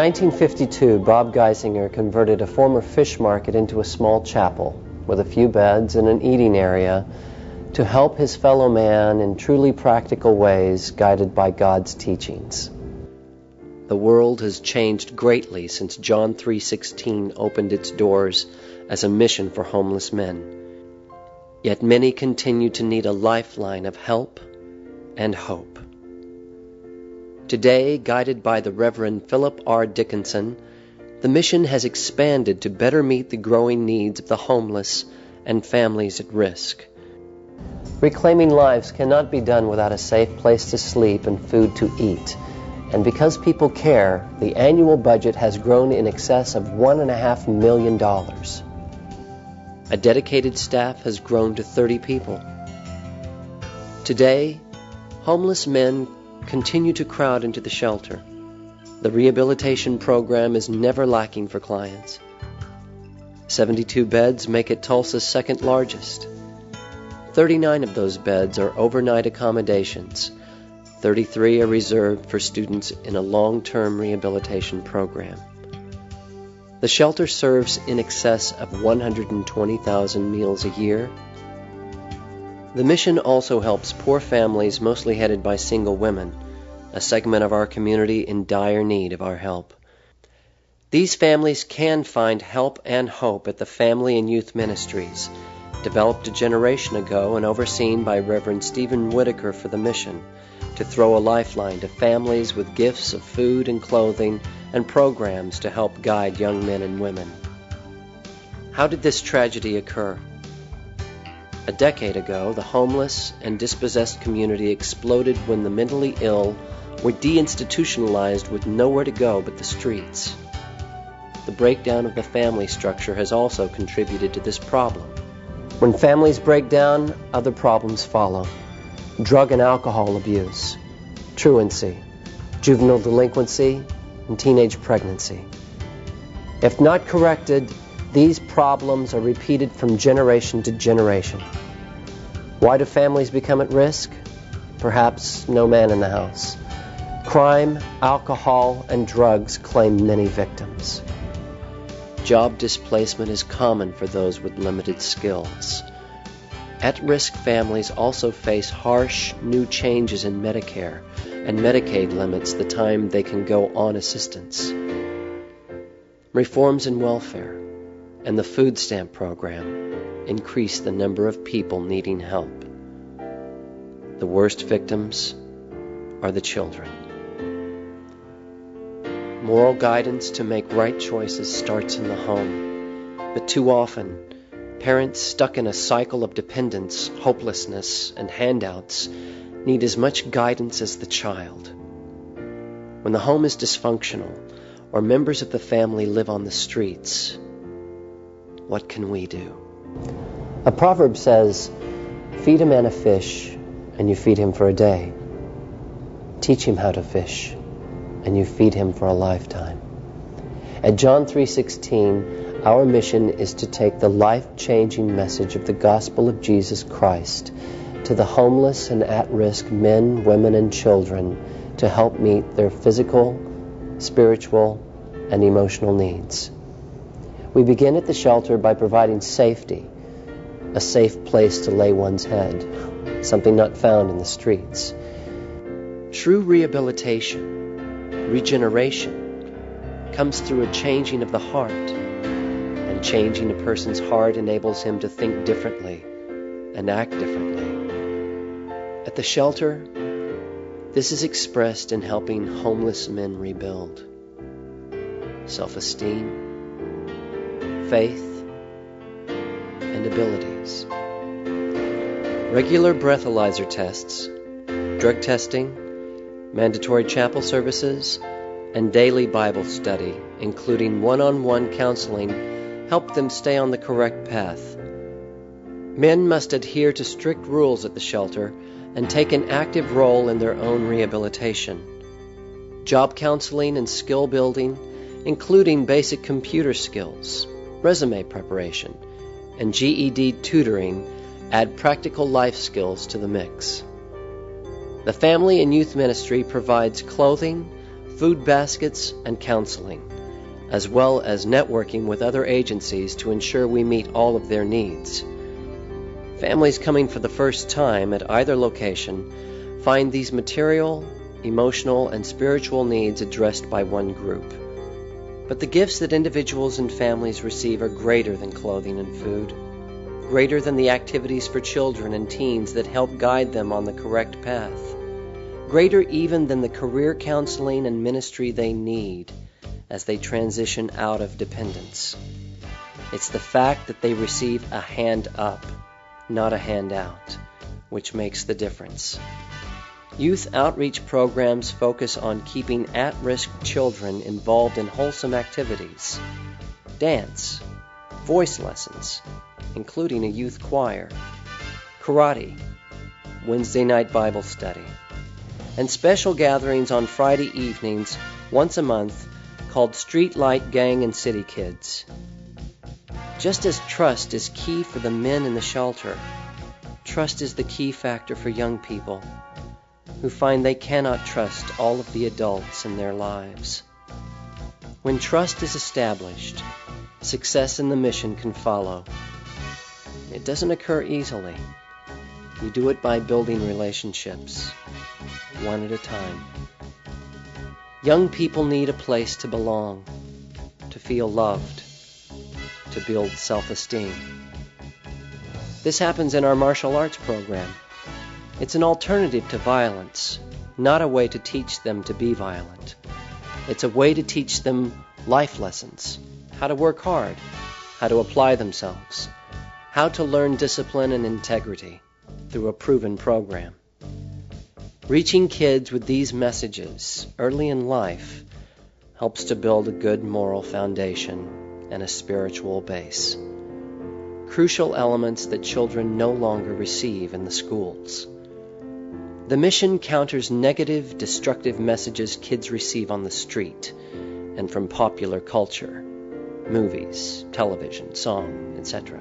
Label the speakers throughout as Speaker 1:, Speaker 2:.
Speaker 1: 1952, Bob Geisinger converted a former fish market into a small chapel with a few beds and an eating area to help his fellow man in truly practical ways guided by God's teachings. The world has changed greatly since John 3:16 opened its doors as a mission for homeless men. Yet many continue to need a lifeline of help and hope. Today, guided by the Reverend Philip R. Dickinson, the mission has expanded to better meet the growing needs of the homeless and families at risk. Reclaiming lives cannot be done without a safe place to sleep and food to eat. And because people care, the annual budget has grown in excess of $1.5 million. A dedicated staff has grown to 30 people. Today, homeless men continue to crowd into the shelter. The rehabilitation program is never lacking for clients. 72 beds make it Tulsa's second largest. 39 of those beds are overnight accommodations. 33 are reserved for students in a long-term rehabilitation program. The shelter serves in excess of 120,000 meals a year. The mission also helps poor families mostly headed by single women, a segment of our community in dire need of our help. These families can find help and hope at the Family and Youth Ministries, developed a generation ago and overseen by Reverend Stephen Whitaker for the mission, to throw a lifeline to families with gifts of food and clothing and programs to help guide young men and women. How did this tragedy occur? A decade ago, the homeless and dispossessed community exploded when the mentally ill were deinstitutionalized with nowhere to go but the streets. The breakdown of the family structure has also contributed to this problem. When families break down, other problems follow. Drug and alcohol abuse, truancy, juvenile delinquency, and teenage pregnancy. If not corrected, these problems are repeated from generation to generation. Why do families become at risk? Perhaps no man in the house. Crime, alcohol, and drugs claim many victims. Job displacement is common for those with limited skills. At-risk families also face harsh new changes in Medicare, and Medicaid limits the time they can go on assistance. Reforms in welfare and the food stamp program increase the number of people needing help. The worst victims are the children. Moral guidance to make right choices starts in the home, but too often, parents stuck in a cycle of dependence, hopelessness, and handouts need as much guidance as the child. When the home is dysfunctional, or members of the family live on the streets, what can we do? A proverb says, "Feed a man a fish, and you feed him for a day. Teach him how to fish, and you feed him for a lifetime." At John 3:16, our mission is to take the life-changing message of the gospel of Jesus Christ to the homeless and at-risk men, women, and children to help meet their physical, spiritual, and emotional needs. We begin at the shelter by providing safety, a safe place to lay one's head, something not found in the streets. True rehabilitation, regeneration, comes through a changing of the heart, and changing a person's heart enables him to think differently and act differently. At the shelter, this is expressed in helping homeless men rebuild self-esteem, faith, and abilities. Regular breathalyzer tests, drug testing, mandatory chapel services, and daily Bible study, including one-on-one counseling, help them stay on the correct path. Men must adhere to strict rules at the shelter and take an active role in their own rehabilitation. Job counseling and skill building, including basic computer skills, resume preparation, and GED tutoring, add practical life skills to the mix. The Family and Youth Ministry provides clothing, food baskets, and counseling, as well as networking with other agencies to ensure we meet all of their needs. Families coming for the first time at either location find these material, emotional, and spiritual needs addressed by one group. But the gifts that individuals and families receive are greater than clothing and food, greater than the activities for children and teens that help guide them on the correct path, greater even than the career counseling and ministry they need as they transition out of dependence. It's the fact that they receive a hand up, not a handout, which makes the difference. Youth outreach programs focus on keeping at-risk children involved in wholesome activities, dance, voice lessons, including a youth choir, karate, Wednesday night Bible study, and special gatherings on Friday evenings once a month called Streetlight Gang and City Kids. Just as trust is key for the men in the shelter, trust is the key factor for young people who find they cannot trust all of the adults in their lives. When trust is established, success in the mission can follow. It doesn't occur easily. You do it by building relationships, one at a time. Young people need a place to belong, to feel loved, to build self-esteem. This happens in our martial arts program. It's an alternative to violence, not a way to teach them to be violent. It's a way to teach them life lessons, how to work hard, how to apply themselves, how to learn discipline and integrity through a proven program. Reaching kids with these messages early in life helps to build a good moral foundation and a spiritual base. Crucial elements that children no longer receive in the schools. The mission counters negative, destructive messages kids receive on the street and from popular culture, movies, television, song, etc.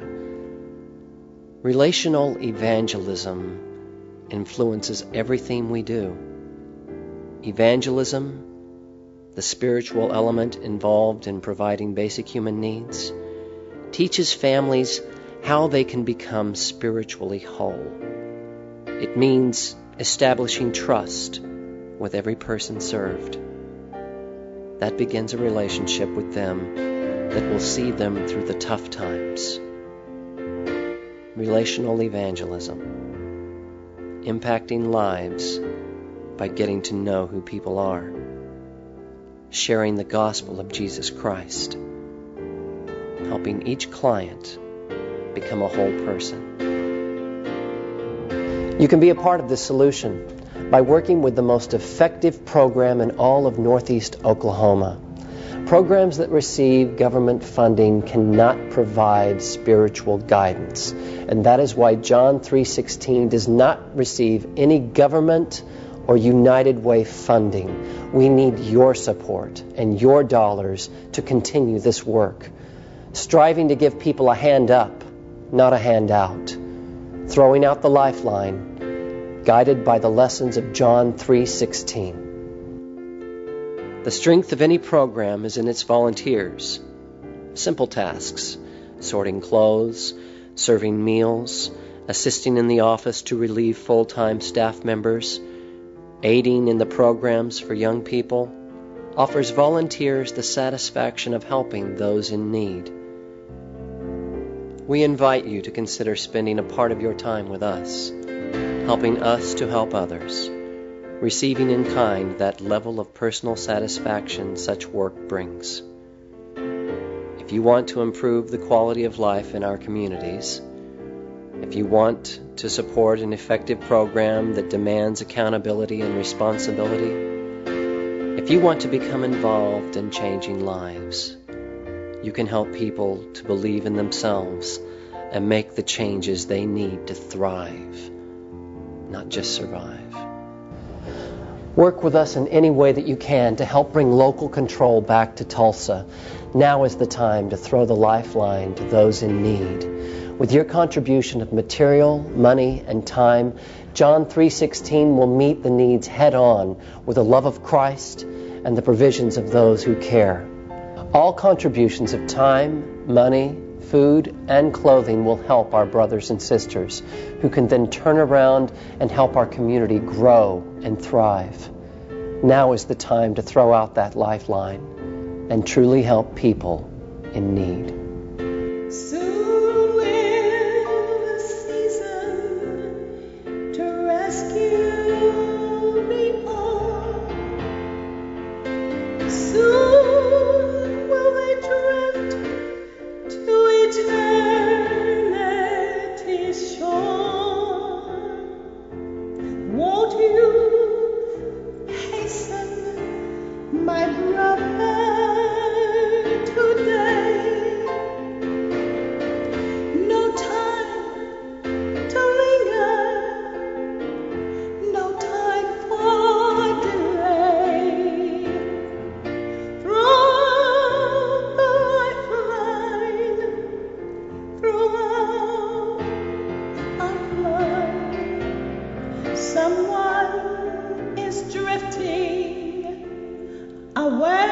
Speaker 1: Relational evangelism influences everything we do. Evangelism, the spiritual element involved in providing basic human needs, teaches families how they can become spiritually whole. It means establishing trust with every person served. That begins a relationship with them that will see them through the tough times. Relational evangelism, impacting lives by getting to know who people are, sharing the gospel of Jesus Christ, helping each client become a whole person. You can be a part of this solution by working with the most effective program in all of Northeast Oklahoma. Programs that receive government funding cannot provide spiritual guidance, and that is why John 3:16 does not receive any government or United Way funding. We need your support and your dollars to continue this work, striving to give people a hand up, not a handout, throwing out the lifeline, guided by the lessons of John 3:16. The strength of any program is in its volunteers. Simple tasks, sorting clothes, serving meals, assisting in the office to relieve full-time staff members, aiding in the programs for young people, offers volunteers the satisfaction of helping those in need. We invite you to consider spending a part of your time with us, helping us to help others, receiving in kind that level of personal satisfaction such work brings. If you want to improve the quality of life in our communities, if you want to support an effective program that demands accountability and responsibility, if you want to become involved in changing lives, you can help people to believe in themselves and make the changes they need to thrive, not just survive. Work with us in any way that you can to help bring local control back to Tulsa. Now is the time to throw the lifeline to those in need. With your contribution of material, money, and time, John 3:16 will meet the needs head on with the love of Christ and the provisions of those who care. All contributions of time, money, food, and clothing will help our brothers and sisters, who can then turn around and help our community grow and thrive. Now is the time to throw out that lifeline and truly help people in need.
Speaker 2: Soon will the season to rescue me on. Soon will they drift to eternity's shore. Won't you hasten, my brother, today? No time to linger, no time for delay. Throw the lifeline, throw out our blood. Someone is drifting away.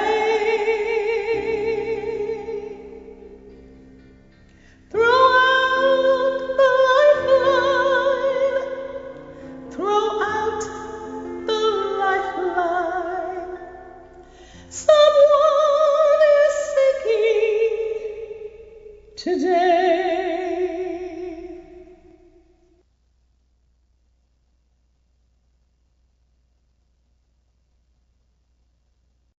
Speaker 2: Throw out the lifeline, throw out the lifeline. Someone is sinking today.